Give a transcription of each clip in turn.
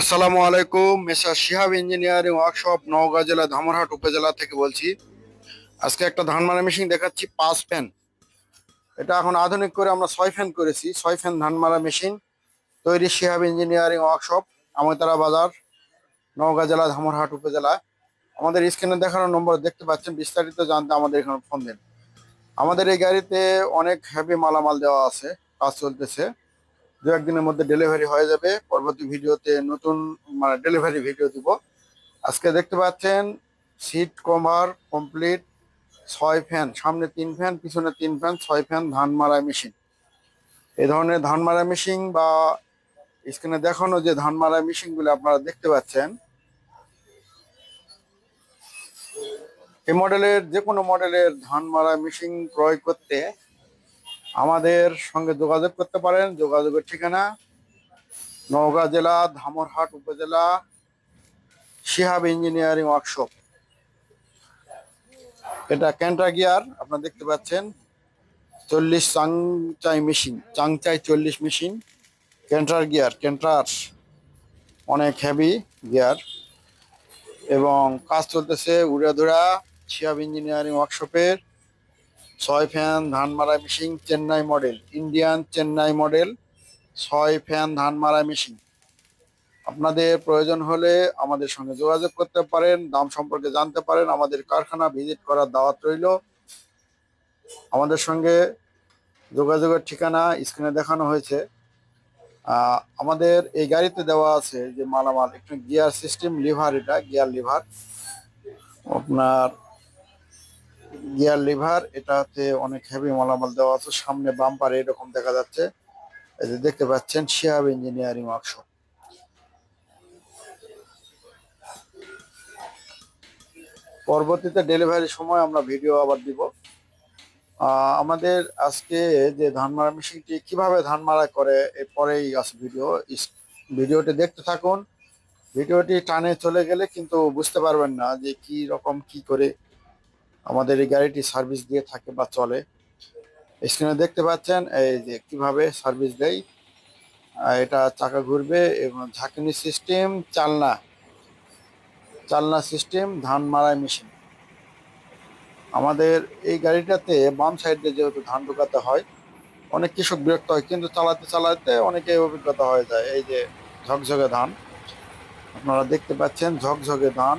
আসসালামু আলাইকুম। মেসার Shihab engineering workshop, Naogaon জেলা ধামরহাট উপজেলা থেকে বলছি। আজকে একটা ধান মারা মেশিন দেখাচ্ছি, 5 ফ্যান। এটা এখন আধুনিক করে আমরা 6 ফ্যান করেছি। 6 ফ্যান ধান মারা মেশিন তৈরি শিহাব ইঞ্জিনিয়ারিং ওয়ার্কশপ, আমতারা বাজার, নওগাঁ জেলা ধামরহাট উপজেলা। আমাদের স্ক্রিনে দেখানো নম্বর দেখতে পাচ্ছেন। বিস্তারিত জানতে আমাদের এখানে ফোন দিন। আমাদের এই গাড়িতে অনেক হেভি মালামাল দেওয়া আছে, কাজ চলতেছে। 2-1 দিনের মধ্যে ডেলিভারি হয়ে যাবে। পরবর্তী ভিডিওতে নতুন মানে ডেলিভারি ভিডিও দিব। আজকে দেখতে পাচ্ছেন সিট কভার কমপ্লিট, 6 ফ্যান, সামনে 3 ফ্যান, পিছনে 3 ফ্যান, 6 ফ্যান ধান মারা মেশিন। এই ধরনের ধান মারা মেশিন বা স্ক্রিনে দেখানো যে ধান মারা মেশিন গুলো আপনারা দেখতে পাচ্ছেন, এই মডেলের যে কোনো মডেলের ধান মারা মেশিন ক্রয় করতে আমাদের সঙ্গে যোগাযোগ করতে পারেন। যোগাযোগের ঠিকানা নওগাঁ জেলা ধামরহাট উপজেলা, শিহাব ইঞ্জিনিয়ারিং ওয়ার্কশপ। এটা ক্যান্ট্রা গিয়ার আপনারা দেখতে পাচ্ছেন, 40 চাংচাই মেশিন, চাংচাই 40 মেশিন, ক্যান্ট্রার গিয়ার, ক্যান্ট্রার অনেক হেভি গিয়ার এবং কাজ চলতেছে উড়াধুরা। শিহাব ইঞ্জিনিয়ারিং ওয়ার্কশপের 6 ফ্যান ধান মারা machine, Chennai model, Indian Chennai model 6 fan ধান মারা মেশিন। আপনাদের প্রয়োজন হলে আমাদের সঙ্গে যোগাযোগ করতে পারেন, দাম সম্পর্কে জানতে পারেন। আমাদের কারখানা ভিজিট করার দাওয়াত রইল। আমাদের সঙ্গে যোগাযোগের ঠিকানা স্ক্রিনে দেখানো হয়েছে। আমাদের এই গাড়িতে দেওয়া আছে যে মালামাল, একটু গিয়ার সিস্টেম, লিভার, এটা গিয়ার লিভার, আপনার গিয়ার লিভার, এটাতে অনেক হেভি মালামাল দেওয়া আছে। সামনে বাম্পার এরকম দেখা যাচ্ছে। এই যে দেখতে পাচ্ছেন শিহাব ইঞ্জিনিয়ারিং ওয়ার্কশপ। পরবর্তীতে ডেলিভারির সময় আমরা ভিডিও আবার দিব। আমাদের আজকে যে ধান মারা মেশিনটি কিভাবে ধান মারা করে এরপরেই আছে ভিডিও। ভিডিওটি দেখতে থাকুন। ভিডিওটি টানে চলে গেলে কিন্তু বুঝতে পারবেন না যে কি রকম কি করে আমাদের এই গাড়িটি সার্ভিস দিয়ে থাকে বা চলে। স্ক্রিনে দেখতে পাচ্ছেন এই যে কিভাবে সার্ভিস দেয়। এটা চাকা ঘুরবে এবং ঝাঁকুনি সিস্টেম, চালনা চালনা সিস্টেম ধান মারাই মেশিন। আমাদের এই গাড়িটাতে বাম সাইডে যেহেতু ধান ঢোকাতে হয়, অনেক কৃষক বিরক্ত হয়, কিন্তু চালাতে চালাতে অনেকে অভিজ্ঞতা হয়ে যায়। এই যে ঝকঝকে ধান আপনারা দেখতে পাচ্ছেন, ঝকঝকে ধান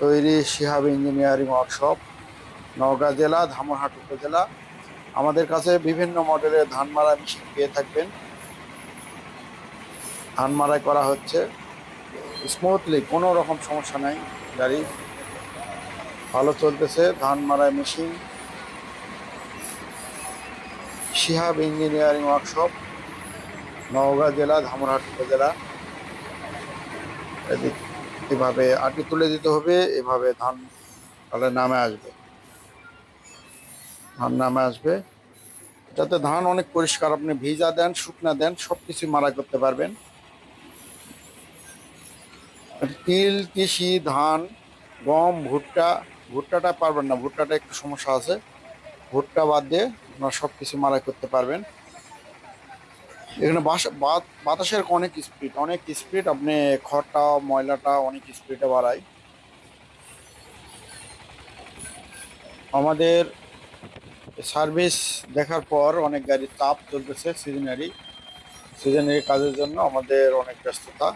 তৈরি শিহাব ইঞ্জিনিয়ারিং ওয়ার্কশপ, নওগাঁ জেলা ধামরহাট উপজেলা। আমাদের কাছে বিভিন্ন মডেলের ধান মারা মেশিন পেয়ে থাকবেন। ধান মারাই করা হচ্ছে স্মুথলি, কোনো রকম সমস্যা নাই। গাড়ি ভালো চলতেছে। ধান মারাই machine Shihab engineering workshop, Naogaon জেলা ধামরহাট উপজেলা। এদিক এভাবে আটি তুলে দিতে হবে, এভাবে ধান তাহলে নামে আসবে, ধান নামে আসবে। যাতে ধান অনেক পরিষ্কার, আপনি ভিজা দেন শুকনা দেন সবকিছু মারা করতে পারবেন। তিল, তিসি, ধান, গম, ভুট্টা, ভুট্টাটা পারবেন না, ভুট্টাটা একটু সমস্যা আছে। ভুট্টা বাদ দিয়ে আপনারা সবকিছু মারা করতে পারবেন। এখানে বাতাসের অনেক স্পিড, অনেক স্পিড, আপনি খড়টা ময়লাটা অনেক স্পিডে বাড়ায়। আমাদের সার্ভিস দেখার পর অনেক গাড়ির চাপ চলতেছে, সিজনারি কাজের জন্য আমাদের অনেক ব্যস্ততা।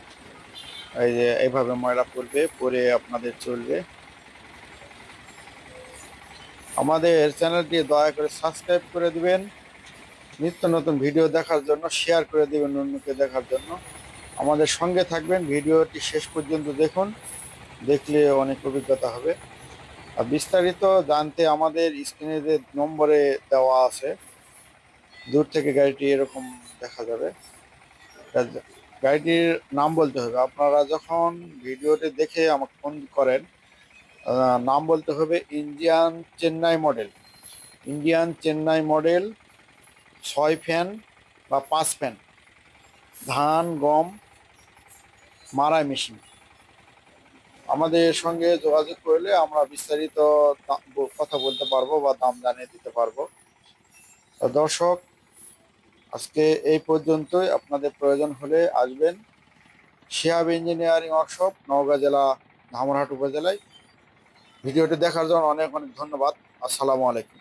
এই যে এইভাবে ময়লা পড়বে, পরে আপনাদের চলবে। আমাদের চ্যানেলটি দয়া করে সাবস্ক্রাইব করে দিবেন, নিত্য নতুন ভিডিও দেখার জন্য শেয়ার করে দিবেন অন্যকে দেখার জন্য। আমাদের সঙ্গে থাকবেন, ভিডিওটি শেষ পর্যন্ত দেখুন, দেখলে অনেক অভিজ্ঞতা হবে। আর বিস্তারিত জানতে আমাদের স্ক্রিনে যে নম্বরে দেওয়া আছে, দূর থেকে গাড়িটি এরকম দেখা যাবে। গাড়িটির নাম বলতে হবে। আপনারা যখন ভিডিওটি দেখে আমাকে ফোন করেন, নাম বলতে হবে Indian Chennai model, Indian Chennai model 6 fan বা 5 ফ্যান ধান গম মারাই মেশিন। আমাদের সঙ্গে যোগাযোগ করলে আমরা বিস্তারিত কথা বলতে পারবো বা দাম জানিয়ে দিতে পারবো। তো দর্শক, আজকে এই পর্যন্তই। আপনাদের প্রয়োজন হলে আসবেন, শিহাব ইঞ্জিনিয়ারিং ওয়ার্কশপ, নওগাঁ জেলা, ধামরাহাট উপজেলায়। ভিডিওটি দেখার জন্য অনেক অনেক ধন্যবাদ। আসসালামু আলাইকুম।